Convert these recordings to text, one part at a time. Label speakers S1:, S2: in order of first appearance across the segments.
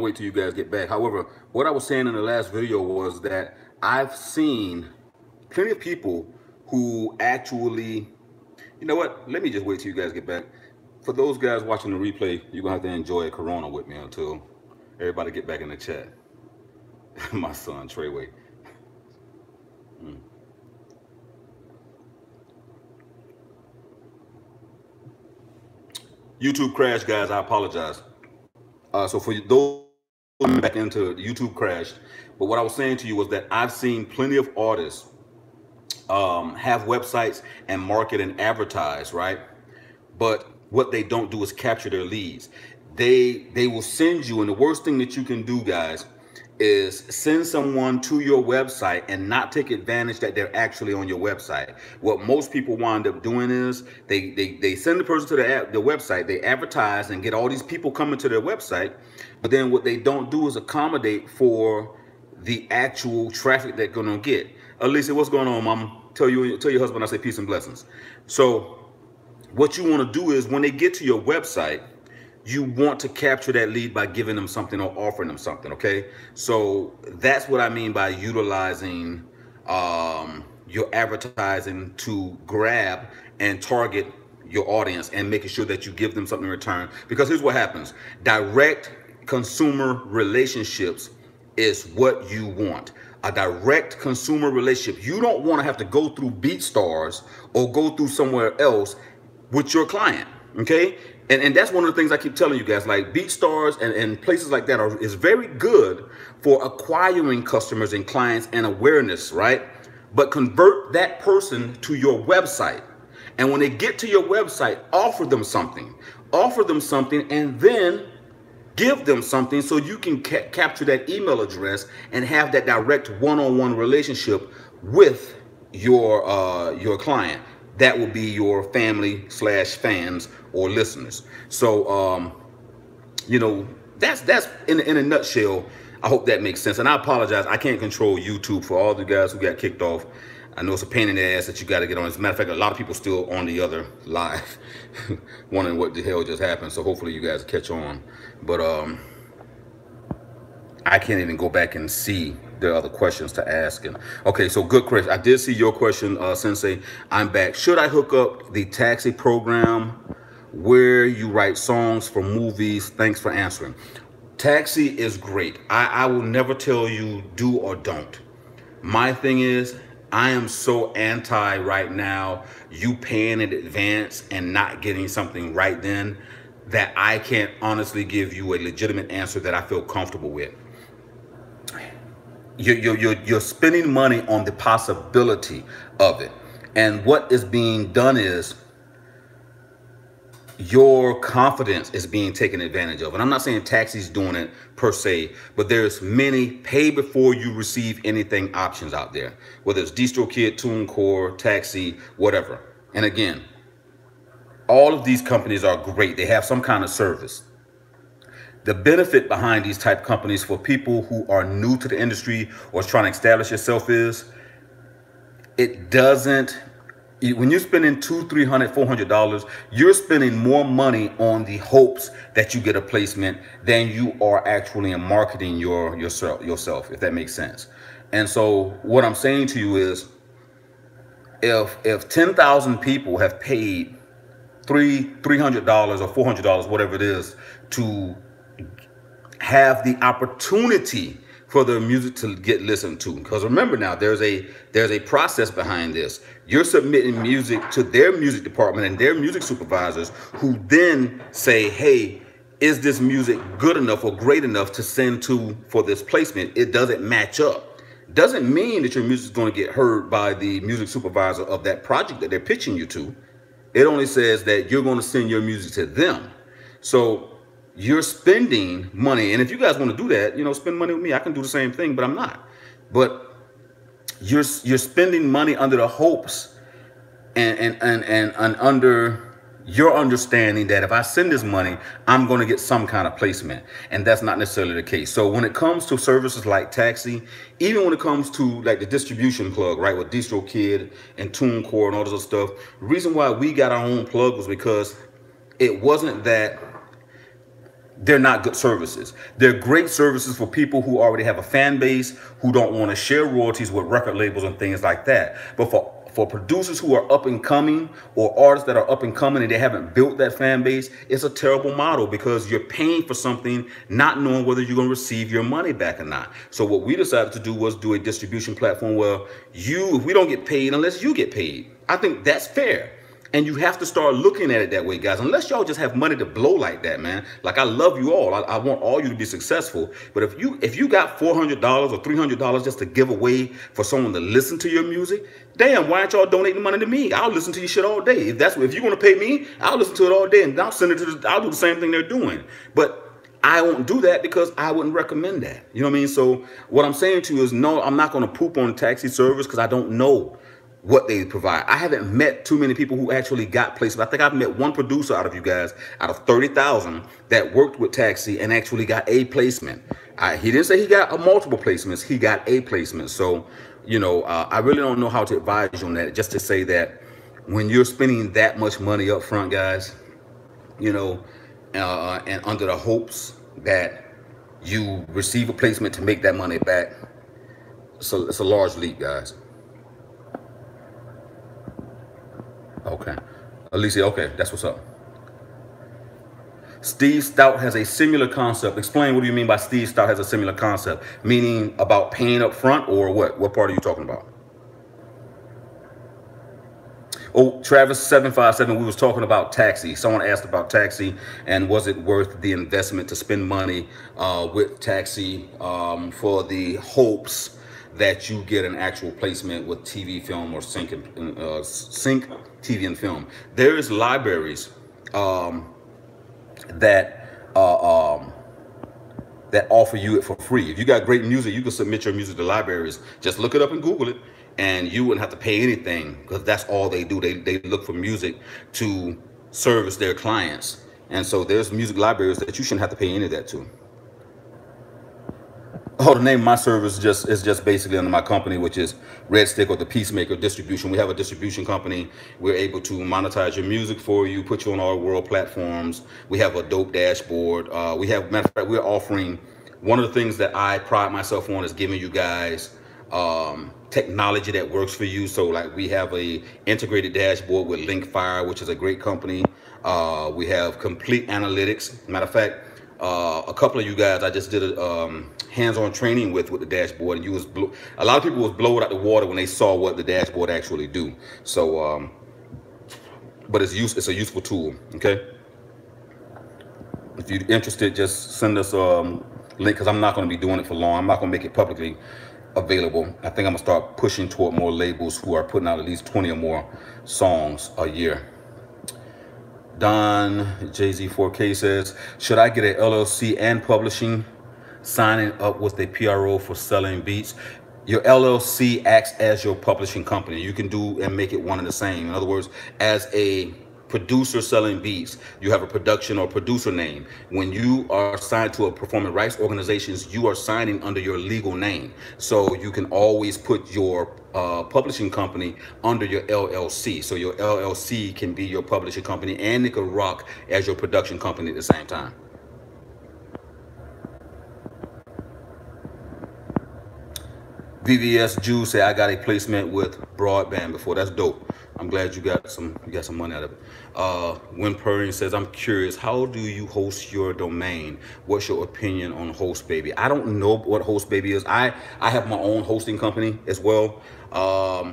S1: Wait till you guys get back. However, what I was saying in the last video was that I've seen plenty of people who actually, you know what? Let me just wait till you guys get back. For those guys watching the replay, you're gonna have to enjoy a Corona with me until everybody get back in the chat. My son, Treyway. YouTube crashed, guys. I apologize. So for those back into YouTube crashed, but what I was saying to you was that I've seen plenty of artists have websites and market and advertise, right? But what they don't do is capture their leads. They will send you, and the worst thing that you can do, guys, is send someone to your website and not take advantage that they're actually on your website. What most people wind up doing is they send the person to the website, they advertise and get all these people coming to their website, but then what they don't do is accommodate for the actual traffic they're gonna get. Alicia, what's going on, mama? Tell your husband I say peace and blessings. So what you want to do is when they get to your website, you want to capture that lead by giving them something or offering them something, okay? So that's what I mean by utilizing your advertising to grab and target your audience and making sure that you give them something in return. Because here's what happens. Direct consumer relationships is what you want. A direct consumer relationship. You don't want to have to go through BeatStars or go through somewhere else with your client, okay? And that's one of the things I keep telling you guys, like BeatStars and places like that is very good for acquiring customers and clients and awareness, right? But convert that person to your website. And when they get to your website, offer them something, and then give them something so you can capture that email address and have that direct one-on-one relationship with your client. That will be your family / fans or listeners. So, you know, that's in a nutshell. I hope that makes sense. And I apologize. I can't control YouTube for all the guys who got kicked off. I know it's a pain in the ass that you got to get on. As a matter of fact, a lot of people still on the other live wondering what the hell just happened. So hopefully you guys catch on. But I can't even go back and see the other questions to ask. And okay, so good, Chris. I did see your question, Sensei. I'm back. Should I hook up the taxi program where you write songs for movies? Thanks for answering. Taxi is great. I will never tell you do or don't. My thing is, I am so anti right now you paying in advance and not getting something right then that I can't honestly give you a legitimate answer that I feel comfortable with. You're spending money on the possibility of it. And what is being done is your confidence is being taken advantage of. And I'm not saying Taxi's doing it per se, but there's many pay before you receive anything options out there, whether it's DistroKid, TuneCore, Taxi, whatever. And again, all of these companies are great. They have some kind of service. The benefit behind these type companies for people who are new to the industry or trying to establish yourself is it doesn't, when you're spending $200, $300, $400, you're spending more money on the hopes that you get a placement than you are actually in marketing yourself, if that makes sense. And so what I'm saying to you is if 10,000 people have paid $300 or $400, whatever it is, to have the opportunity for their music to get listened to. Because remember now, there's a process behind this. You're submitting music to their music department and their music supervisors, who then say, hey, is this music good enough or great enough to send to for this placement? It doesn't match up. Doesn't mean that your music is going to get heard by the music supervisor of that project that they're pitching you to. It only says that you're going to send your music to them. So you're spending money. And if you guys want to do that, you know, spend money with me. I can do the same thing, but I'm not. But you're spending money under the hopes and under your understanding that if I send this money, I'm going to get some kind of placement. And that's not necessarily the case. So when it comes to services like Taxi, even when it comes to like the distribution plug, right, with DistroKid and TuneCore and all this other stuff, the reason why we got our own plug was because it wasn't that they're not good services. They're great services for people who already have a fan base, who don't want to share royalties with record labels and things like that. But for producers who are up and coming, or artists that are up and coming and they haven't built that fan base, it's a terrible model, because you're paying for something not knowing whether you're going to receive your money back or not. So what we decided to do was do a distribution platform where we don't get paid unless you get paid. I think that's fair. And you have to start looking at it that way, guys. Unless y'all just have money to blow like that, man. Like, I love you all. I want all you to be successful. But if you got $400 or $300 just to give away for someone to listen to your music, damn, why aren't y'all donating money to me? I'll listen to your shit all day. If you're gonna pay me, I'll listen to it all day, and I'll send it to I'll do the same thing they're doing. But I won't do that because I wouldn't recommend that. You know what I mean? So what I'm saying to you is, no, I'm not gonna poop on taxi service because I don't know what they provide. I haven't met too many people who actually got placement. I think I've met one producer out of you guys, out of 30,000, that worked with Taxi and actually got a placement. He didn't say he got multiple placements. He got a placement. So, you know, I really don't know how to advise you on that. Just to say that when you're spending that much money up front, guys, you know, and under the hopes that you receive a placement to make that money back, so it's a large leap, guys. Okay. Alicia, okay, that's what's up. Steve Stout has a similar concept. Explain, what do you mean by Steve Stout has a similar concept? Meaning about paying up front, or what? What part are you talking about? Oh, Travis 757, we was talking about Taxi. Someone asked about Taxi and was it worth the investment to spend money with Taxi for the hopes that you get an actual placement with TV, film, or sync TV and film. There's libraries that offer you it for free. If you got great music, you can submit your music to libraries. Just look it up and Google it, and you wouldn't have to pay anything, because that's all they do. They look for music to service their clients. And so there's music libraries that you shouldn't have to pay any of that to. Oh, the name of my service is just basically under my company, which is Red Stick, or the Peacemaker Distribution. We have a distribution company. We're able to monetize your music for you, put you on all world platforms. We have a dope dashboard. Matter of fact, we're offering, one of the things that I pride myself on is giving you guys technology that works for you. So like, we have a integrated dashboard with Linkfire, which is a great company. We have complete analytics. Matter of fact, a couple of you guys I just did a hands-on training with the dashboard, and a lot of people was blown out the water when they saw what the dashboard actually do. So but it's a useful tool. Okay, if you're interested, just send us a link, because I'm not going to be doing it for long. I'm not going to make it publicly available. I think I'm gonna start pushing toward more labels who are putting out at least 20 or more songs a year. Don Jay-Z4K says, should I get an LLC and publishing, signing up with a PRO for selling beats? Your LLC acts as your publishing company. You can do and make it one and the same. In other words, as a producer selling beats, you have a production or producer name. When you are signed to a performing rights organizations, you are signing under your legal name. So you can always put your publishing company under your LLC. So your LLC can be your publishing company, and it can rock as your production company at the same time. VVS Jew say, I got a placement with broadband before. That's dope. I'm glad you got some money out of it. Win Purring says, I'm curious, how do you host your domain? What's your opinion on HostBaby? I don't know what HostBaby is. I have my own hosting company as well. I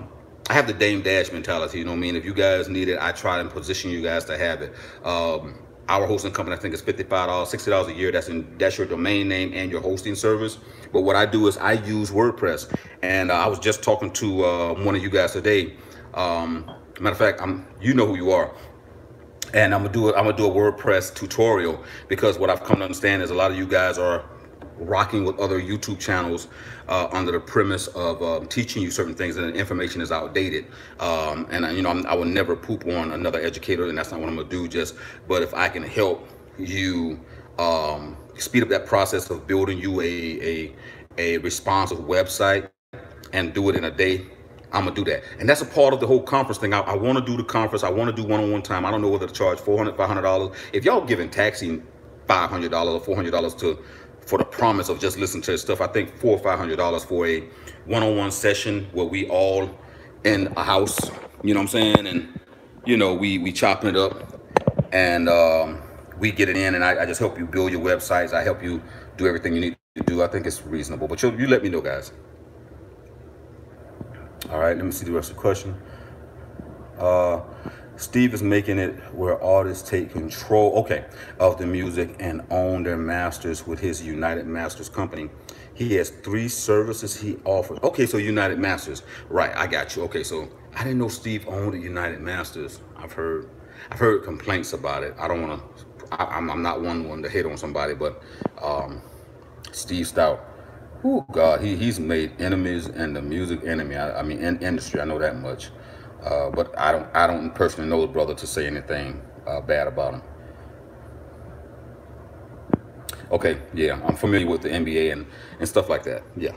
S1: have the Dame Dash mentality, you know what I mean? If you guys need it, I try and position you guys to have it. Our hosting company, I think, is $55, $60 a year. That's your domain name and your hosting service. But what I do is I use WordPress, and I was just talking to one of you guys today. Matter of fact, you know who you are, and I'm gonna do a WordPress tutorial, because what I've come to understand is a lot of you guys are rocking with other YouTube channels under the premise of teaching you certain things, and the information is outdated. And you know, I will never poop on another educator, and that's not what I'm gonna do. But if I can help you speed up that process of building you a responsive website and do it in a day, I'm gonna do that. And that's a part of the whole conference thing. I want to do the conference. I want to do one-on-one time. I don't know whether to charge $400, $500. If y'all giving Taxi $500 or $400 for the promise of just listening to his stuff. I think $400 or $500 for a one-on-one session where we all in a house, you know what I'm saying? And, you know, we chopping it up, and we get it in, and I just help you build your websites. I help you do everything you need to do. I think it's reasonable, but you let me know, guys. All right, let me see the rest of the question. Steve is making it where artists take control, okay, of the music and own their masters with his United Masters company. He has 3 services he offers. Okay, so United Masters, right? I got you. Okay, so I didn't know Steve owned a United Masters. I've heard complaints about it. I don't want to. I'm not one to hit on somebody, but Steve Stout. Oh God, he's made enemies in the music enemy. I mean, in industry, I know that much. But I don't personally know the brother to say anything bad about him. Okay, yeah, I'm familiar with the NBA and stuff like that. Yeah.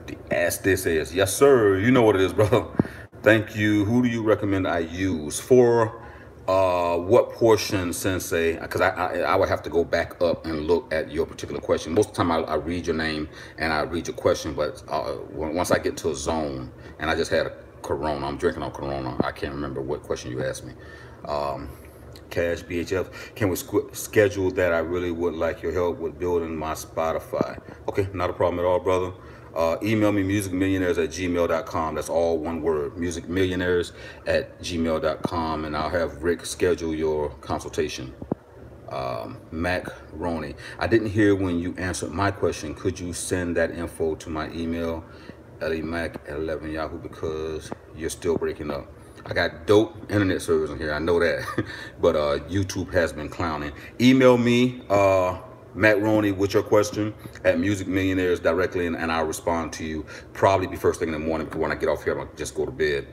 S1: The Ask This is, yes sir, you know what it is, brother. Thank you. Who do you recommend I use for what portion, Sensei? Because I would have to go back up and look at your particular question. Most of the time I read your name and I read your question, but once I get to a zone, and I just had a Corona, I'm drinking on Corona, I can't remember what question you asked me. Cash BHF, can we schedule that? I really would like your help with building my Spotify. Okay, not a problem at all, brother. Email me musicmillionaires@gmail.com. That's all one word, musicmillionaires@gmail.com, and I'll have Rick schedule your consultation. Mac Roney, I didn't hear when you answered my question. Could you send that info to my email, LEMac11 Yahoo, because you're still breaking up. I got dope internet service in here, I know that, but YouTube has been clowning. Email me, Matt Roney, with your question at Music Millionaires directly, and I'll respond to you. Probably be first thing in the morning, because when I get off here, I'm gonna just go to bed.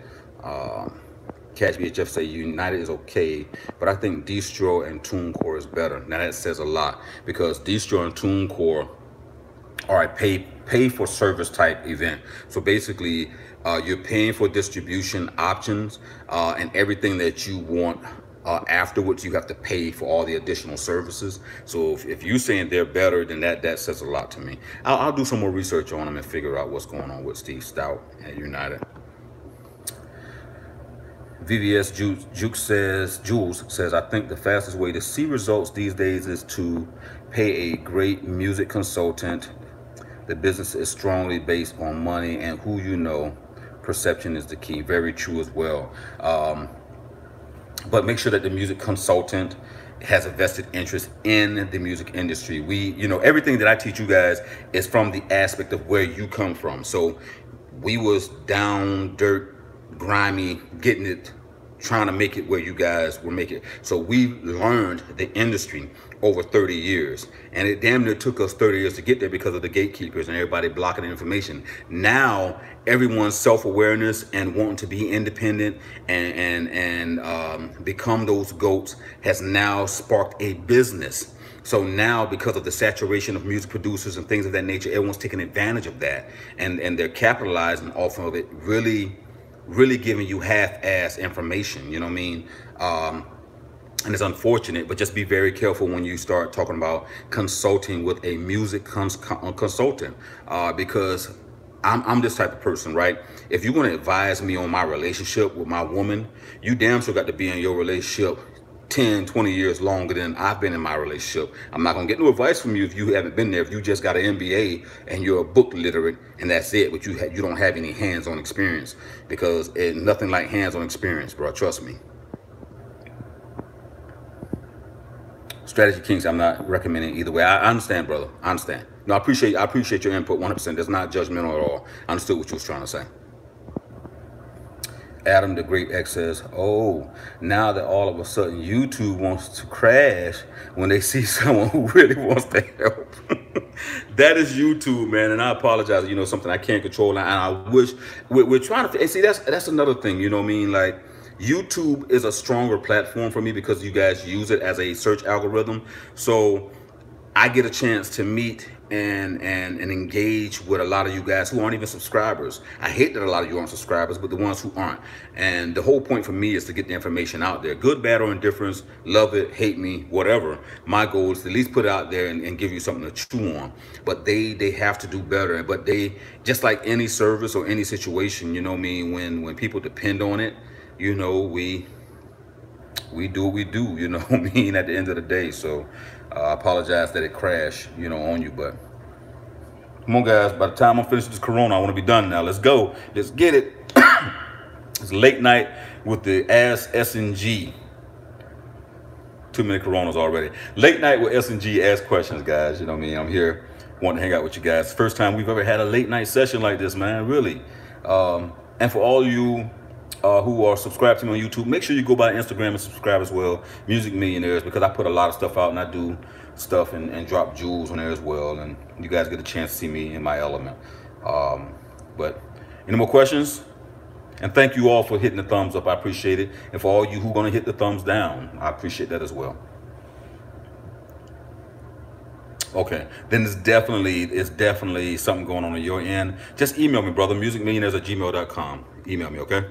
S1: Catch BHF say United is okay, but I think Distro and TuneCore is better. Now that says a lot, because Distro and TuneCore are a pay for service type event. So basically, you're paying for distribution options and everything that you want. Afterwards, you have to pay for all the additional services. So if you're saying they're better, then that says a lot to me. I'll do some more research on them and figure out what's going on with Steve Stout at United. VVS Jules says, I think the fastest way to see results these days is to pay a great music consultant. The business is strongly based on money and who you know. Perception is the key. Very true as well. But make sure that the music consultant has a vested interest in the music industry. Everything that I teach you guys is from the aspect of where you come from. So we was down, dirt, grimy, getting it, trying to make it where you guys will make it. So we learned the industry over 30 years, and it damn near took us 30 years to get there because of the gatekeepers and everybody blocking the information. Now everyone's self-awareness and wanting to be independent and become those goats has now sparked a business. So now, because of the saturation of music producers and things of that nature, everyone's taking advantage of that, and they're capitalizing off of it, really giving you half-ass information, you know what I mean? And it's unfortunate, but just be very careful when you start talking about consulting with a music consultant, because I'm this type of person, right? If you're going to advise me on my relationship with my woman, you damn sure got to be in your relationship 10, 20 years longer than I've been in my relationship. I'm not going to get no advice from you if you haven't been there, if you just got an MBA and you're a book literate and that's it, but you don't have any hands-on experience, because nothing like hands-on experience, bro. Trust me. Strategy Kings, I'm not recommending either way. I understand, brother. I understand. No, I appreciate your input 100%. That's not judgmental at all. I understood what you was trying to say. Adam the Great X says, oh, now that all of a sudden YouTube wants to crash when they see someone who really wants to help. That is YouTube, man, and I apologize. Something I can't control, and I wish we're trying to see. That's another thing. You know what I mean? Like, YouTube is a stronger platform for me because you guys use it as a search algorithm. So I get a chance to meet and engage with a lot of you guys who aren't even subscribers. I hate that a lot of you aren't subscribers, but the ones who aren't. And the whole point for me is to get the information out there. Good, bad, or indifference, love it, hate me, whatever. My goal is to at least put it out there and give you something to chew on. But they have to do better. But they, just like any service or any situation, you know what I mean, when people depend on it, you know, we do what we do, you know what I mean, at the end of the day. So I apologize that it crashed, you know, on you, but come on, guys. By the time I'm finished this Corona, I want to be done now. Let's go. Let's get it. It's late night with the Ask S&G. Too many Coronas already. Late night with S&G Ask Questions, guys. You know what I mean? I'm here wanting to hang out with you guys. First time we've ever had a late night session like this, man, really. And for all you who are subscribed to me on YouTube, make sure you go by Instagram and subscribe as well, Music Millionaires, because I put a lot of stuff out and I do stuff and drop jewels on there as well, and you guys get a chance to see me in my element. But any more questions? And thank you all for hitting the thumbs up. I appreciate it. And for all you who are going to hit the thumbs down, I appreciate that as well. Okay, then it's definitely something going on your end. Just email me, brother, musicmillionaires@gmail.com. Email me, okay?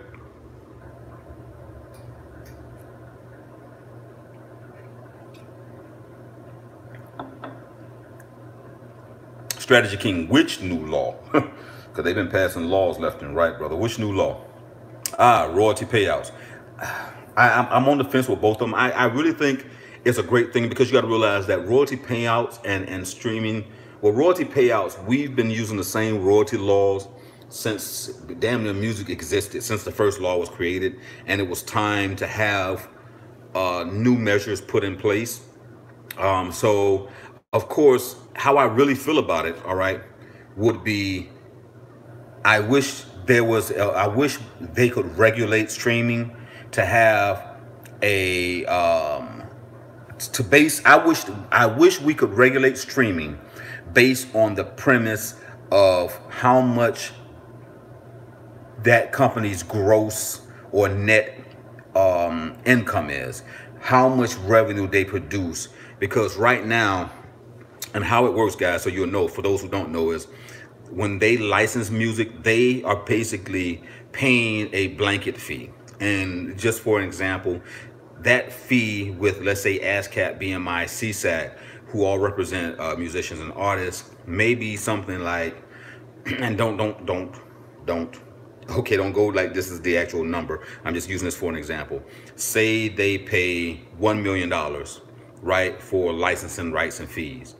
S1: Strategy King, which new law? Because they've been passing laws left and right, brother. Which new law? Royalty payouts. I'm on the fence with both of them. I really think it's a great thing, because you got to realize that royalty payouts and streaming, well, royalty payouts, we've been using the same royalty laws since damn near music existed, since the first law was created, and it was time to have new measures put in place. So, of course, how I really feel about it, all right, would be, I wish they could regulate streaming to have a I wish we could regulate streaming based on the premise of how much that company's gross or net income is, how much revenue they produce. Because right now, and how it works, guys, so you'll know, for those who don't know, is when they license music, they are basically paying a blanket fee. And just for an example, that fee with, let's say, ASCAP, BMI, CSAC, who all represent musicians and artists, may be something like, and don't go like this is the actual number. I'm just using this for an example. Say they pay $1 million, right, for licensing rights and fees.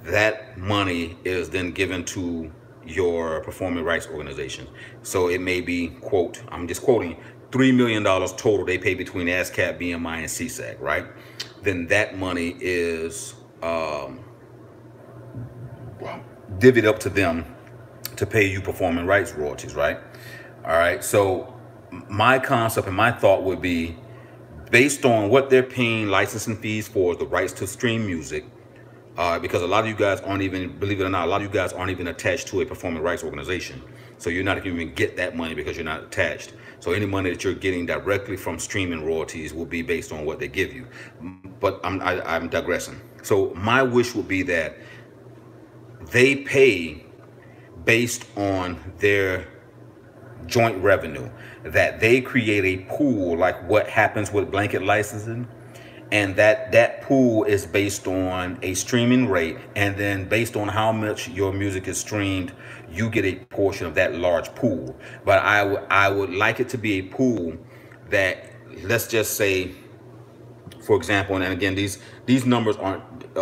S1: That money is then given to your performing rights organization. So it may be, quote, I'm just quoting, $3 million total they pay between ASCAP, BMI, and CSAC, right? Then that money is divvied up to them to pay you performing rights royalties, right? All right, so my concept and my thought would be, based on what they're paying licensing fees for the rights to stream music, because a lot of you guys aren't even, believe it or not, a lot of you guys aren't even attached to a performing rights organization. So you're not even get that money because you're not attached. So any money that you're getting directly from streaming royalties will be based on what they give you. But I'm digressing. So my wish would be that they pay based on their joint revenue, that they create a pool like what happens with blanket licensing, and that pool is based on a streaming rate, and then based on how much your music is streamed, you get a portion of that large pool. But I would like it to be a pool that, let's just say, for example, and again, these numbers aren't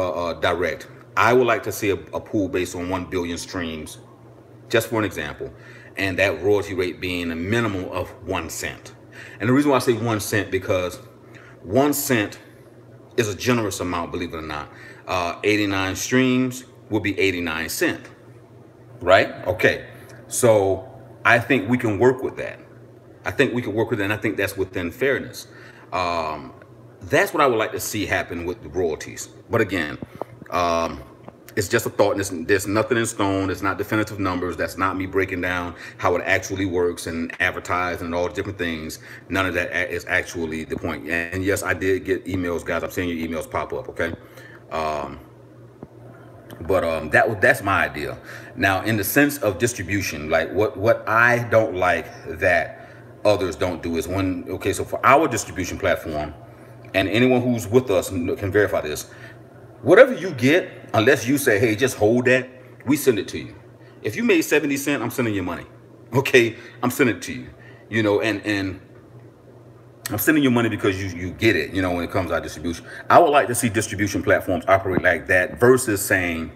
S1: direct. I would like to see a pool based on 1 billion streams, just for an example, and that royalty rate being a minimum of 1 cent. And the reason why I say 1 cent, because 1 cent is a generous amount, believe it or not. 89 streams will be 89 cents, right? Okay, so I think we can work with that. I think we can work with that, and I think that's within fairness. That's what I would like to see happen with the royalties. But again, it's just a thought, and there's nothing in stone. It's not definitive numbers. That's not me breaking down how it actually works and advertising and all the different things. None of that is actually the point. And yes, I did get emails, guys. I'm seeing your emails pop up, okay? But that's my idea. Now, in the sense of distribution, like what I don't like that others don't do is when, okay, so for our distribution platform, and anyone who's with us can verify this, whatever you get, unless you say, hey, just hold that, we send it to you. If you made 70 cents, I'm sending you money. Okay, I'm sending it to you. You know, and I'm sending you money because you get it, you know, when it comes to our distribution. I would like to see distribution platforms operate like that versus saying,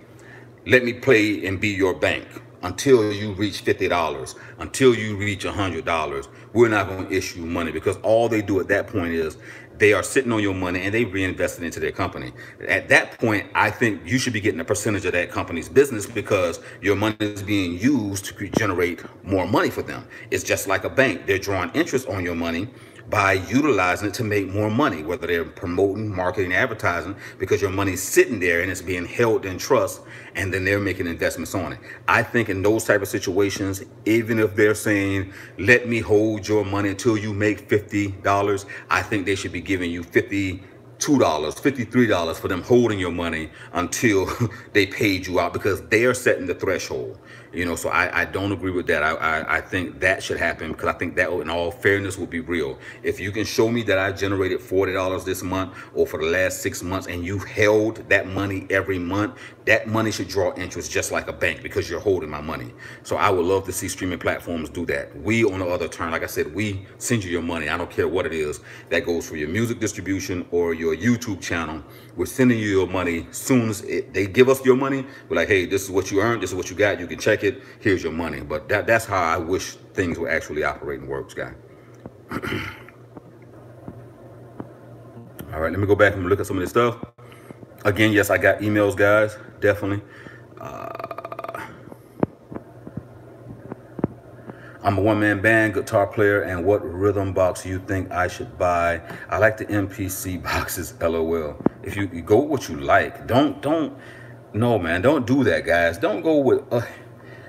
S1: let me play and be your bank until you reach $50, until you reach $100. We're not going to issue money, because all they do at that point is they are sitting on your money and they reinvest it into their company. At that point, I think you should be getting a percentage of that company's business, because your money is being used to generate more money for them. It's just like a bank. They're drawing interest on your money by utilizing it to make more money, whether they're promoting, marketing, advertising, because your money's sitting there and it's being held in trust, and then they're making investments on it. I think in those type of situations, even if they're saying, let me hold your money until you make $50, I think they should be giving you $52, $53 for them holding your money until they paid you out, because they are setting the threshold. You know, so I don't agree with that. I think that should happen, because I think that, in all fairness, would be real. If you can show me that I generated $40 this month or for the last 6 months, and you held that money every month, that money should draw interest just like a bank, because you're holding my money. So I would love to see streaming platforms do that. We, on the other turn, like I said, we send you your money. I don't care what it is. That goes for your music distribution or your YouTube channel. We're sending you your money. Soon as they give us your money, we're like, hey, this is what you earned. This is what you got. You can check it. Here's your money. But that's how I wish things would actually operate and work, guy. All right, let me go back and look at some of this stuff. Again, yes, I got emails, guys. Definitely. I'm a one-man band, guitar player, and what rhythm box you think I should buy? I like the MPC boxes, LOL. If you go with what you like, no, man, don't do that, guys. Don't go with,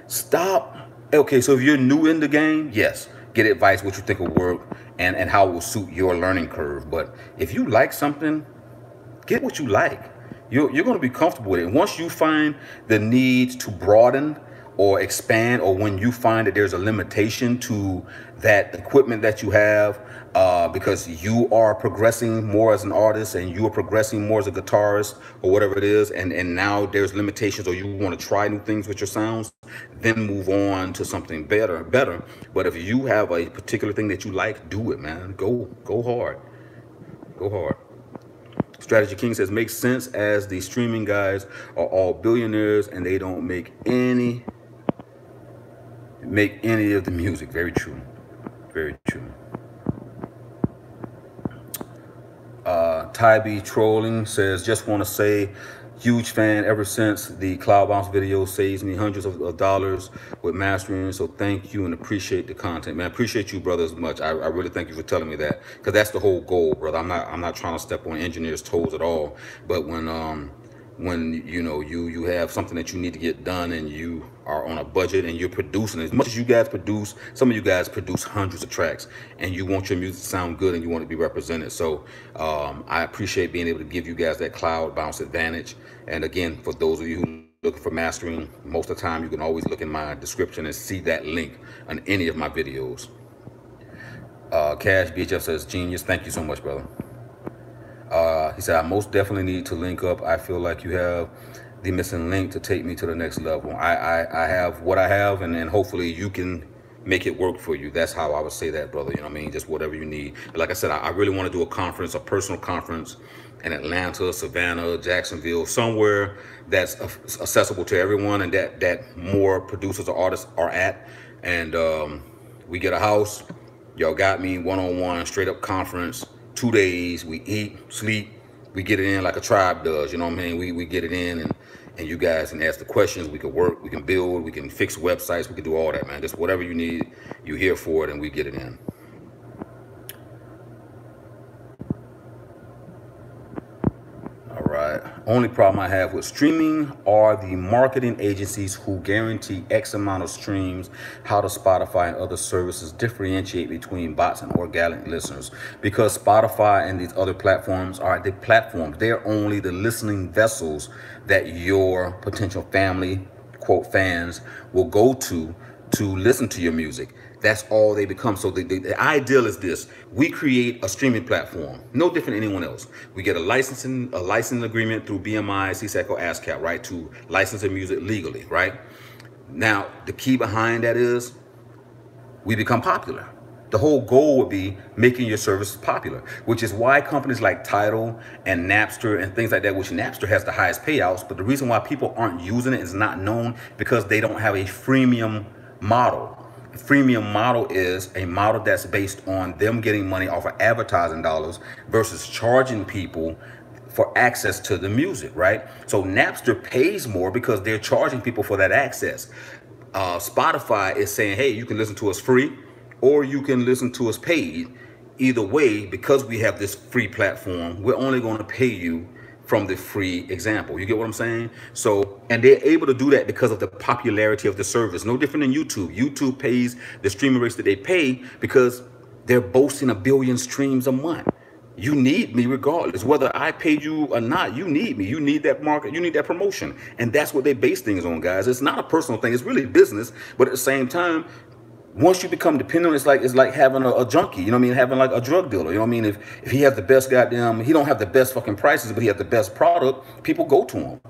S1: stop. Okay, so if you're new in the game, yes, get advice, what you think will work, and how it will suit your learning curve. But if you like something, get what you like. You're going to be comfortable with it. Once you find the need to broaden or expand, or when you find that there's a limitation to that equipment that you have, because you are progressing more as an artist and you are progressing more as a guitarist or whatever it is, and now there's limitations, or you want to try new things with your sounds, then move on to something better. But if you have a particular thing that you like, do it, man. Go hard. Go hard. Strategy King says, makes sense, as the streaming guys are all billionaires and they don't make any of the music. Very true. Very true. Tybee Trolling says, just want to say, huge fan ever since the Cloud Bounce video saves me hundreds of dollars with mastering. So thank you and appreciate the content, man. I appreciate you, brother, as much. I really thank you for telling me that, because that's the whole goal, brother. I'm not trying to step on engineers' toes at all. But when you know you have something that you need to get done and you are on a budget and you're producing, as much as you guys produce, some of you guys produce hundreds of tracks, and you want your music to sound good and you want to be represented. So I appreciate being able to give you guys that Cloud Bounce advantage. And again, for those of you who looking for mastering, most of the time you can always look in my description and see that link on any of my videos. Cash BHF says, genius. Thank you so much, brother. He said, I most definitely need to link up. I feel like you have the missing link to take me to the next level. I have what I have, and then hopefully you can make it work for you. That's how I would say that, brother. You know what I mean? Just whatever you need. But like I said, I really want to do a conference, a personal conference in Atlanta, Savannah, Jacksonville, somewhere that's accessible to everyone, and that more producers or artists are at. And we get a house. Y'all got me one-on-one, straight up conference. 2 days, we eat, sleep, we get it in like a tribe does, you know what I mean? We get it in, and you guys can ask the questions, we can work, we can build, we can fix websites, we can do all that, man. Just whatever you need, you here for it, and we get it in. All right. Only problem I have with streaming are the marketing agencies who guarantee X amount of streams. How does Spotify and other services differentiate between bots and organic listeners? Because Spotify and these other platforms are the platforms. They're only the listening vessels that your potential family, quote, fans will go to listen to your music. That's all they become. So the ideal is this: we create a streaming platform, no different than anyone else. We get a licensing agreement through BMI, CSAC, or ASCAP, right, to license the music legally, right? Now, the key behind that is we become popular. The whole goal would be making your service popular, which is why companies like Tidal and Napster and things like that, which Napster has the highest payouts, but the reason why people aren't using it is not known because they don't have a freemium model. A freemium model is a model that's based on them getting money off of advertising dollars versus charging people for access to the music, right? So Napster pays more because they're charging people for that access. Spotify is saying, hey, you can listen to us free or you can listen to us paid. Either way, because we have this free platform, we're only going to pay you from the free example. You get what I'm saying? So, and they're able to do that because of the popularity of the service. No different than YouTube. YouTube pays the streaming rates that they pay because they're boasting 1 billion streams a month. You need me regardless. Whether I paid you or not, you need me. You need that market. You need that promotion. And that's what they base things on, guys. It's not a personal thing. It's really business. But at the same time, once you become dependent, it's like having a junkie, you know what I mean? Having like a drug dealer, you know what I mean? If he has the best goddamn, he don't have the best fucking prices, but he has the best product, people go to him.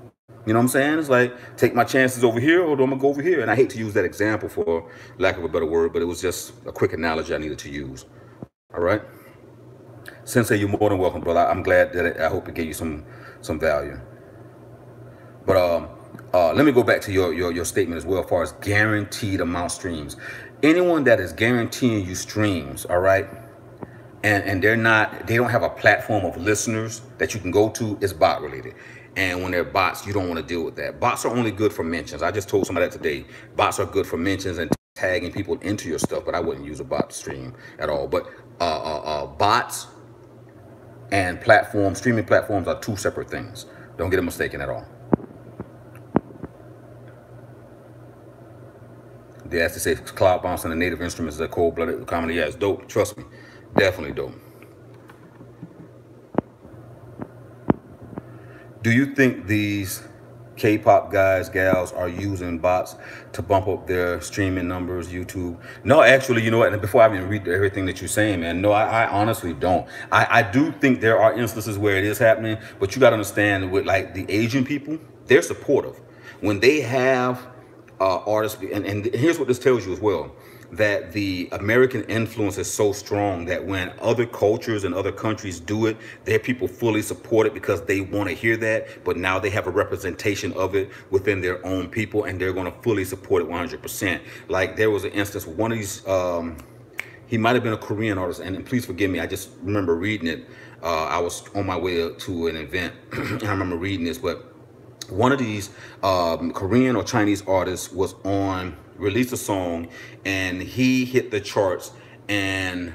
S1: You know what I'm saying? It's like, take my chances over here or I'm gonna go over here. And I hate to use that example for lack of a better word, but it was just a quick analogy I needed to use. All right? Sensei, you're more than welcome, brother. I'm glad that I hope it gave you some value. But let me go back to your statement as well, as far as guaranteed amount streams. Anyone that is guaranteeing you streams, all right, and they don't have a platform of listeners that you can go to, is bot related. And when they're bots, you don't want to deal with that. Bots are only good for mentions. I just told somebody that today. Bots are good for mentions and tagging people into your stuff, but I wouldn't use a bot stream at all. But bots and streaming platforms are two separate things. Don't get it mistaken at all. They have to say cloud bounce and the native instruments is a cold-blooded comedy. Yeah, it's dope. Trust me. Definitely dope. Do you think these K-pop guys, gals are using bots to bump up their streaming numbers, YouTube? No, actually, you know what? And before I even read everything that you're saying, man, no, I honestly don't. I do think there are instances where it is happening, but you got to understand with like the Asian people, they're supportive. When they have artists, and here's what this tells you as well, that the American influence is so strong that when other cultures and other countries do it, their people fully support it because they want to hear that, but now they have a representation of it within their own people and they're going to fully support it 100%. Like there was an instance, one of these, he might have been a Korean artist, and please forgive me, I just remember reading it. I was on my way to an event and I remember reading this, but one of these Korean or Chinese artists was released a song and he hit the charts, and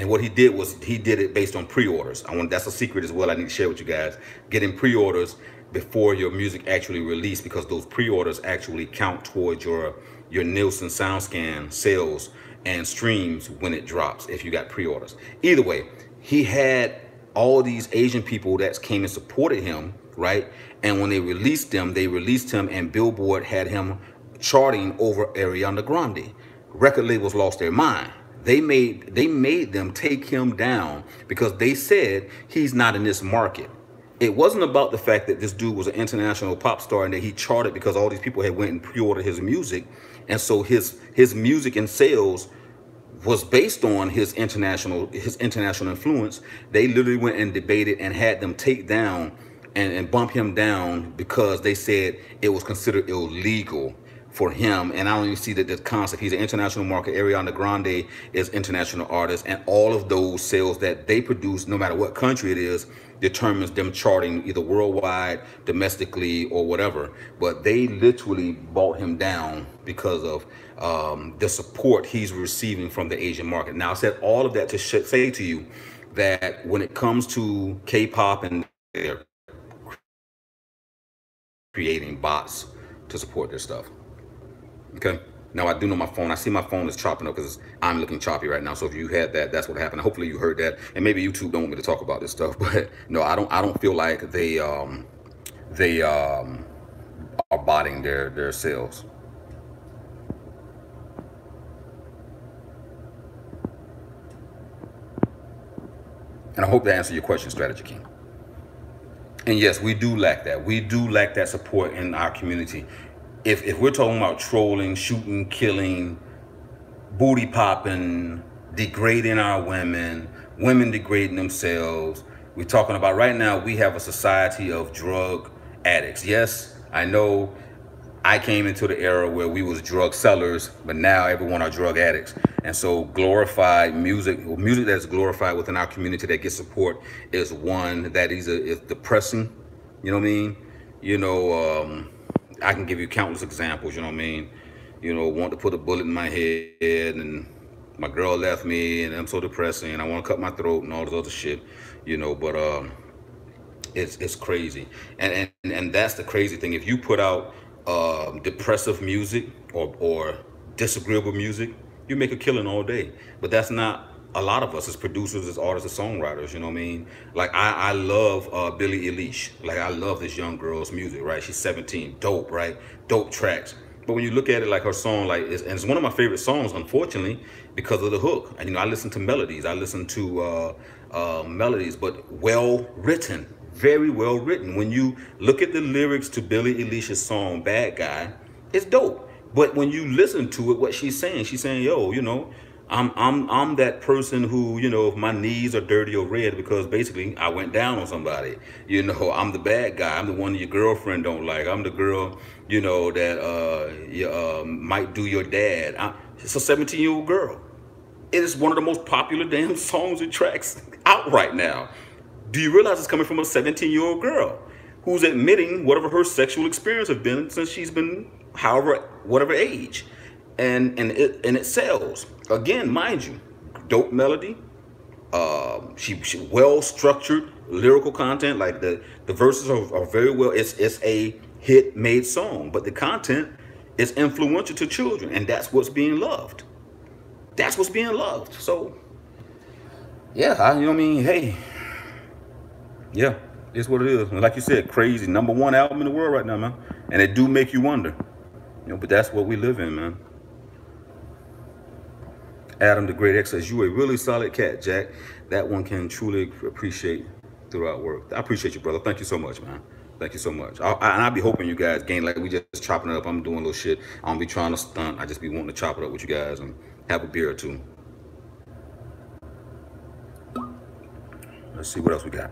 S1: what he did was he did it based on pre-orders. That's a secret as well I need to share with you guys. Getting pre-orders before your music actually released, because those pre-orders actually count towards your Nielsen SoundScan sales and streams when it drops if you got pre-orders. Either way, he had all these Asian people that came and supported him, right? And when they released him, and Billboard had him charting over Ariana Grande. Record labels lost their mind. They made them take him down because they said he's not in this market. It wasn't about the fact that this dude was an international pop star and that he charted because all these people had went and pre-ordered his music. And so his music and sales was based on his international influence. They literally went and debated and had them take down and bump him down because they said it was considered illegal for him. And I don't even see that the concept. He's an international market. Ariana Grande is international artist, and all of those sales that they produce, no matter what country it is, determines them charting either worldwide, domestically, or whatever. But they literally bought him down because of the support he's receiving from the Asian market. Now, I said all of that to say to you that when it comes to K-pop and their creating bots to support their stuff. Okay. Now I do know my phone. I see my phone is chopping up because I'm looking choppy right now. So if you had that, that's what happened. Hopefully you heard that. And maybe YouTube don't want me to talk about this stuff, but no, I don't feel like they are botting their sales. And I hope that answered your question, Strategy King. And yes, we do lack that. We do lack that support in our community. If we're talking about trolling, shooting, killing, booty popping, degrading our women, women degrading themselves, we're talking about right now, we have a society of drug addicts. Yes, I know I came into the era where we was drug sellers, but now everyone are drug addicts. And so glorified music that's glorified within our community that gets support is one that is depressing. You know what I mean? You know, I can give you countless examples, you know what I mean? You know, want to put a bullet in my head and my girl left me and I'm so depressing and I want to cut my throat and all this other shit, you know, but it's crazy. And that's the crazy thing. If you put out depressive music or disagreeable music, you make a killing all day. But that's not a lot of us as producers, as artists, as songwriters, you know what I mean? Like I love Billie Eilish. Like I love this young girl's music, right? She's 17, dope, right? Dope tracks. But when you look at it, like her song, like it's one of my favorite songs, unfortunately, because of the hook. And you know, I listen to melodies. I listen to melodies, but well written, very well written. When you look at the lyrics to Billie Eilish's song "Bad Guy," it's dope. But when you listen to it, what she's saying, yo, you know, I'm that person who, you know, if my knees are dirty or red because basically I went down on somebody. You know, I'm the bad guy. I'm the one your girlfriend don't like. I'm the girl, you know, that might do your dad. It's a 17-year-old girl. It is one of the most popular damn songs and tracks out right now. Do you realize it's coming from a 17-year-old girl who's admitting whatever her sexual experience has been since she's been whatever age, and it sells. Again, mind you, dope melody. She well structured lyrical content. Like the verses are very well. It's a hit made song, but the content is influential to children, and that's what's being loved. That's what's being loved. So yeah, you know what I mean. Hey, yeah, it's what it is. And like you said, crazy #1 album in the world right now, man. And it do make you wonder. You know, but that's what we live in, man. Adam the Great X says, you a really solid cat, Jack. That one can truly appreciate throughout work. I appreciate you, brother. Thank you so much, man. Thank you so much. And I'll be hoping you guys gain, like we just chopping it up. I'm doing a little shit. I don't be trying to stunt. I just be wanting to chop it up with you guys and have a beer or two. Let's see what else we got.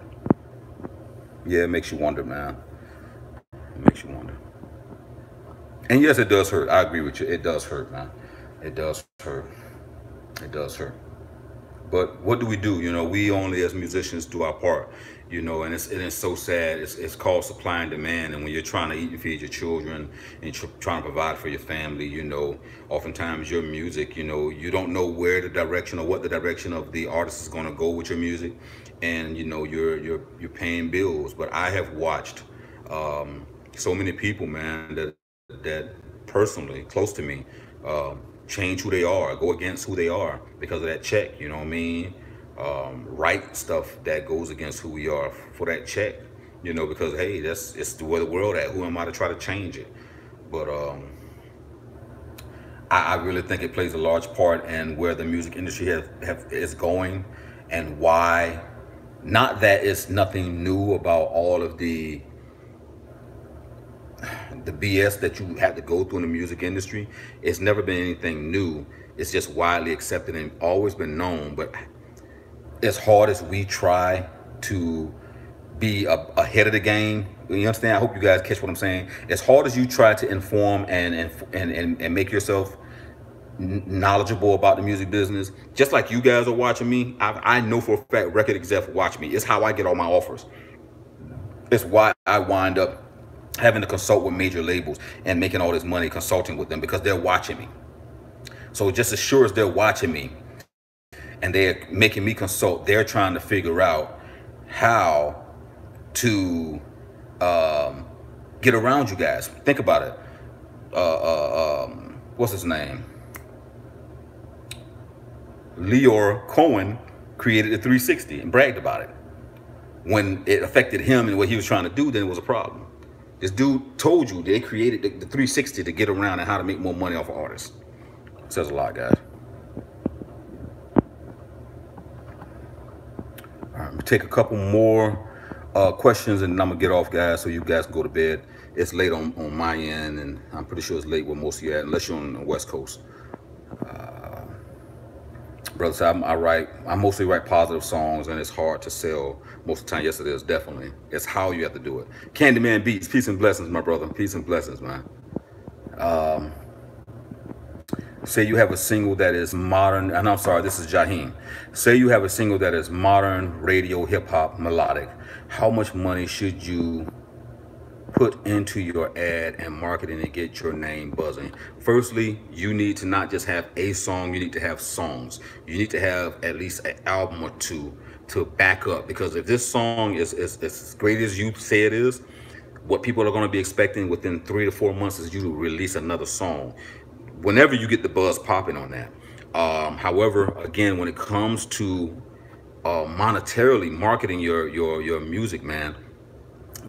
S1: Yeah, it makes you wonder, man. It makes you wonder. And yes, it does hurt. I agree with you. It does hurt, man. It does hurt. It does hurt. But what do we do? You know, we only as musicians do our part, you know, and it's so sad. It's called supply and demand. And when you're trying to eat and feed your children and trying to provide for your family, you know, oftentimes your music, you know, you don't know where the direction or what the direction of the artist is going to go with your music. And, you know, you're paying bills. But I have watched so many people, man, that personally close to me, change who they are, go against who they are because of that check, you know what I mean? Write stuff that goes against who we are for that check, you know, because hey, it's the way the world at. Who am I to try to change it? But I really think it plays a large part in where the music industry is going and why. Not that it's nothing new about all of the BS that you have to go through in the music industry. It's never been anything new. It's just widely accepted and always been known. But as hard as we try to be ahead of the game, you understand? I hope you guys catch what I'm saying. As hard as you try to inform and make yourself knowledgeable about the music business, just like you guys are watching me, I know for a fact record execs watch me. It's how I get all my offers. It's why I wind up having to consult with major labels and making all this money consulting with them, because they're watching me. So just as sure as they're watching me and they're making me consult, they're trying to figure out how to get around you guys. Think about it. What's his name? Leor Cohen created the 360 and bragged about it. When it affected him and what he was trying to do, then it was a problem. This dude told you they created the 360 to get around and how to make more money off of artists. It says a lot, guys. All right, I'm gonna take a couple more questions and I'm gonna get off, guys, so you guys can go to bed. It's late on my end, and I'm pretty sure it's late where most of you at, unless you're on the West Coast. Brother said, I mostly write positive songs, and it's hard to sell most of the time. Yes, it is, definitely. It's how you have to do it. Candyman Beats, peace and blessings, my brother. Peace and blessings, man. Say you have a single that is modern, and I'm sorry, this is Jaheem. Say you have a single that is modern radio, hip hop, melodic. How much money should you put into your ad and marketing to get your name buzzing? Firstly, you need to not just have a song, you need to have songs. You need to have at least an album or two to back up, because if this song is as great as you say it is, what people are going to be expecting within 3 to 4 months is you to release another song whenever you get the buzz popping on that. However, again, when it comes to monetarily marketing your music, man,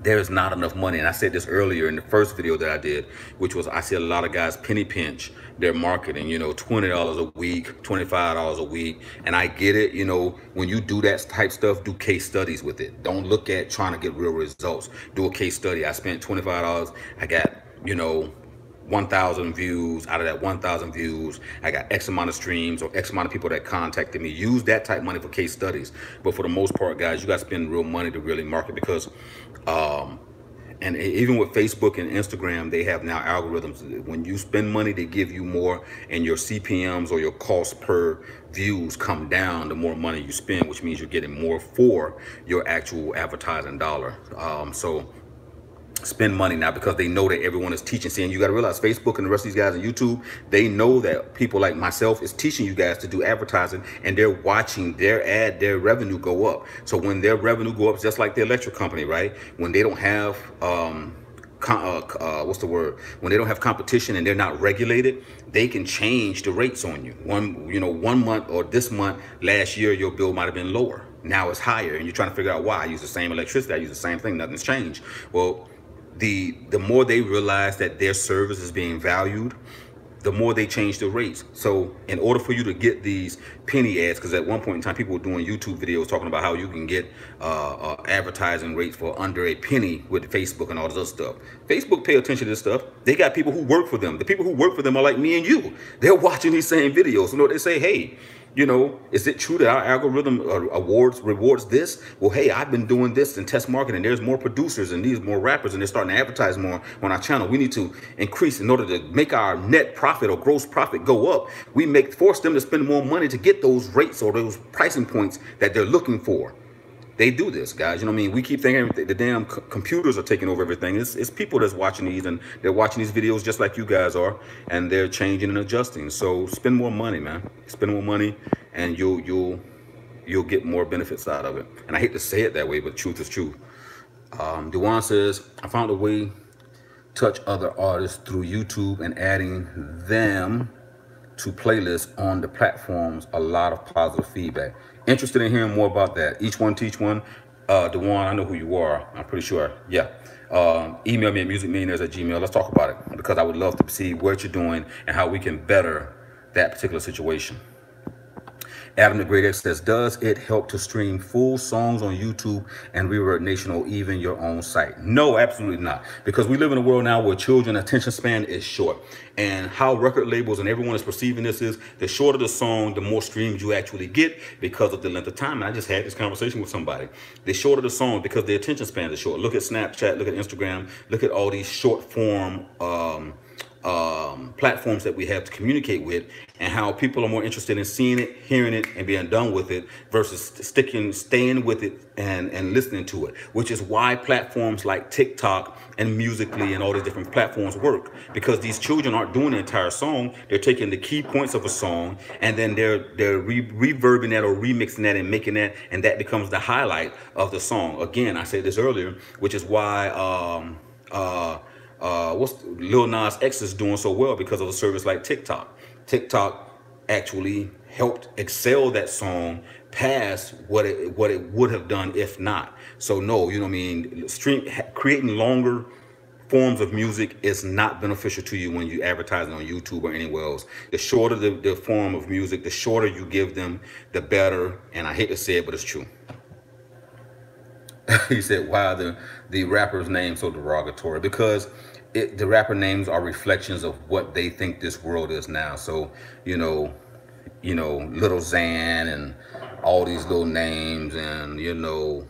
S1: there is not enough money. And I said this earlier in the first video that I did, which was I see a lot of guys penny pinch their marketing, you know, $20 a week, $25 a week. And I get it, you know, when you do that type stuff, do case studies with it. Don't look at trying to get real results. Do a case study. I spent $25. I got, you know, 1,000 views. Out of that 1,000 views, I got X amount of streams or X amount of people that contacted me. Use that type of money for case studies. But for the most part, guys, you got to spend real money to really market, because and even with Facebook and Instagram, they have now algorithms. When you spend money, they give you more, and your CPMs or your cost per views come down the more money you spend, which means you're getting more for your actual advertising dollar. So spend money now, because they know that everyone is teaching. See, and you got to realize Facebook and the rest of these guys on YouTube, they know that people like myself is teaching you guys to do advertising, and they're watching their revenue go up. So when their revenue go up, just like the electric company, right? When they don't have what's the word? When they don't have competition and they're not regulated, they can change the rates on you. One month or this month, last year, your bill might have been lower. Now it's higher, and you're trying to figure out why. I use the same electricity, I use the same thing, nothing's changed. Well, the more they realize that their service is being valued, the more they change the rates. So in order for you to get these penny ads, because at one point in time people were doing YouTube videos talking about how you can get advertising rates for under a penny with Facebook and all this other stuff. Facebook pay attention to this stuff. They got people who work for them. The people who work for them are like me and you. They're watching these same videos. You know, they say, hey, you know, is it true that our algorithm rewards this? Well, hey, I've been doing this in test marketing. There's more producers and these more rappers, and they're starting to advertise more on our channel. We need to increase in order to make our net profit or gross profit go up. We force them to spend more money to get those rates or those pricing points that they're looking for. They do this, guys. You know what I mean? We keep thinking the damn computers are taking over everything. It's people that's watching these, and they're watching these videos just like you guys are, and they're changing and adjusting. So spend more money, man. Spend more money, and you'll get more benefits out of it. And I hate to say it that way, but truth is truth. Dewan says, I found a way to touch other artists through YouTube and adding them to playlists on the platforms. A lot of positive feedback. Interested in hearing more about that. Each one teach one. Dewan, I know who you are. I'm pretty sure. Yeah. Email me at musicmillionaires@gmail.com. Let's talk about it, because I would love to see what you're doing and how we can better that particular situation. Adam the Great X says, does it help to stream full songs on YouTube and Reverb Nation or even your own site? No, absolutely not. Because we live in a world now where children's attention span is short. And how record labels and everyone is perceiving this is, the shorter the song, the more streams you actually get because of the length of time. And I just had this conversation with somebody. The shorter the song, because the attention span is short. Look at Snapchat, look at Instagram, look at all these short form platforms that we have to communicate with, and how people are more interested in seeing it, hearing it, and being done with it versus staying with it and listening to it, which is why platforms like TikTok and Musically and all these different platforms work, because these children aren't doing the entire song. They're taking the key points of a song, and then they're reverbing that or remixing that and making that, and that becomes the highlight of the song. Again, I said this earlier, which is why what's Lil Nas X is doing so well because of a service like TikTok. TikTok actually helped excel that song past what it would have done if not. So no, you know what I mean, creating longer forms of music is not beneficial to you when you advertise on YouTube or anywhere else. The shorter the form of music, the shorter you give them, the better. And I hate to say it, but it's true. He said, why are the rapper's name so derogatory? Because the rapper names are reflections of what they think this world is now. So, you know, Little Xan and all these little names, and, you know,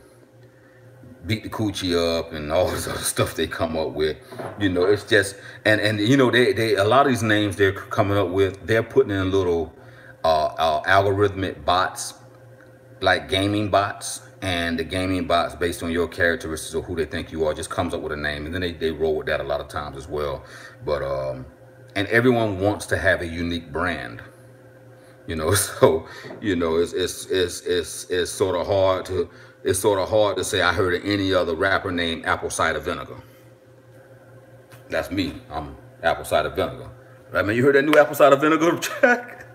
S1: Beat the Coochie Up and all this other stuff they come up with. You know, it's just, and you know, they a lot of these names they're coming up with, they're putting in little algorithmic bots, like gaming bots, and the gaming bots, based on your characteristics of who they think you are, just comes up with a name, and then they roll with that a lot of times as well. But and everyone wants to have a unique brand, you know. So, you know, it's sort of hard to say I heard of any other rapper named Apple Cider Vinegar. That's me. I'm Apple Cider Vinegar. Right, man? You heard that new Apple Cider Vinegar track?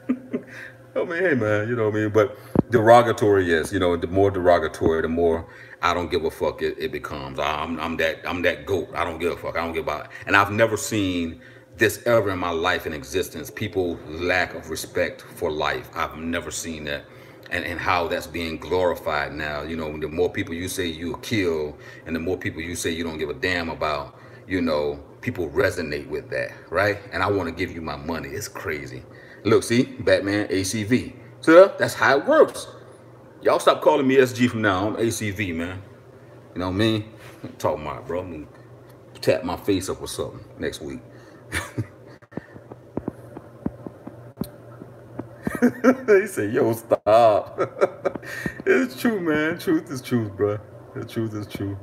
S1: I mean, hey, man, you know what I mean? But derogatory, yes. You know, the more derogatory, the more I don't give a fuck it becomes. I'm that goat. I don't give a fuck. I don't give a. And I've never seen this ever in my life in existence. People lack of respect for life. I've never seen that. And how that's being glorified now. You know, the more people you say you'll kill, and the more people you say you don't give a damn about, you know, people resonate with that, right? And I want to give you my money. It's crazy. Look, see, Batman, ACV. So that's how it works. Y'all stop calling me SG from now on. I'm ACV, man. You know what I mean? I'm talking about, bro. I'm gonna tap my face up or something next week. He said, yo, stop. It's true, man. Truth is truth, bro. The truth is true.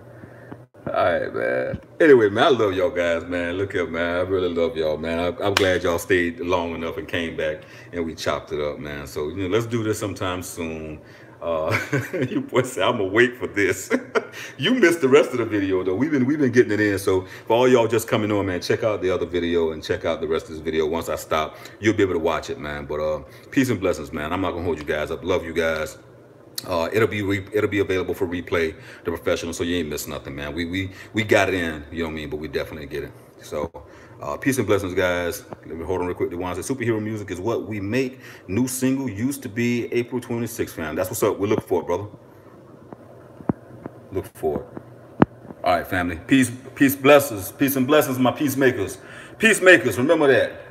S1: All right, man. Anyway, man, I love y'all guys, man. Look here, man. I really love y'all, man. I'm glad y'all stayed long enough and came back and we chopped it up, man. So, you know, let's do this sometime soon. You boys say, I'm gonna wait for this. You missed the rest of the video, though. We've been getting it in. So for all y'all just coming on, man, check out the other video and check out the rest of this video. Once I stop, you'll be able to watch it, man. But peace and blessings, man. I'm not gonna hold you guys up. Love you guys. It'll be available for replay, the professional, so you ain't miss nothing, man. We got it in, you know what I mean, but we definitely get it. So peace and blessings, guys. Let me hold on real quick. The ones that superhero music is what we make. New single used to be April 26th, fam. That's what's up. We're looking for it, brother. Look for it. All right, family. Peace, blessings, peace and blessings, my peacemakers. Peacemakers, remember that.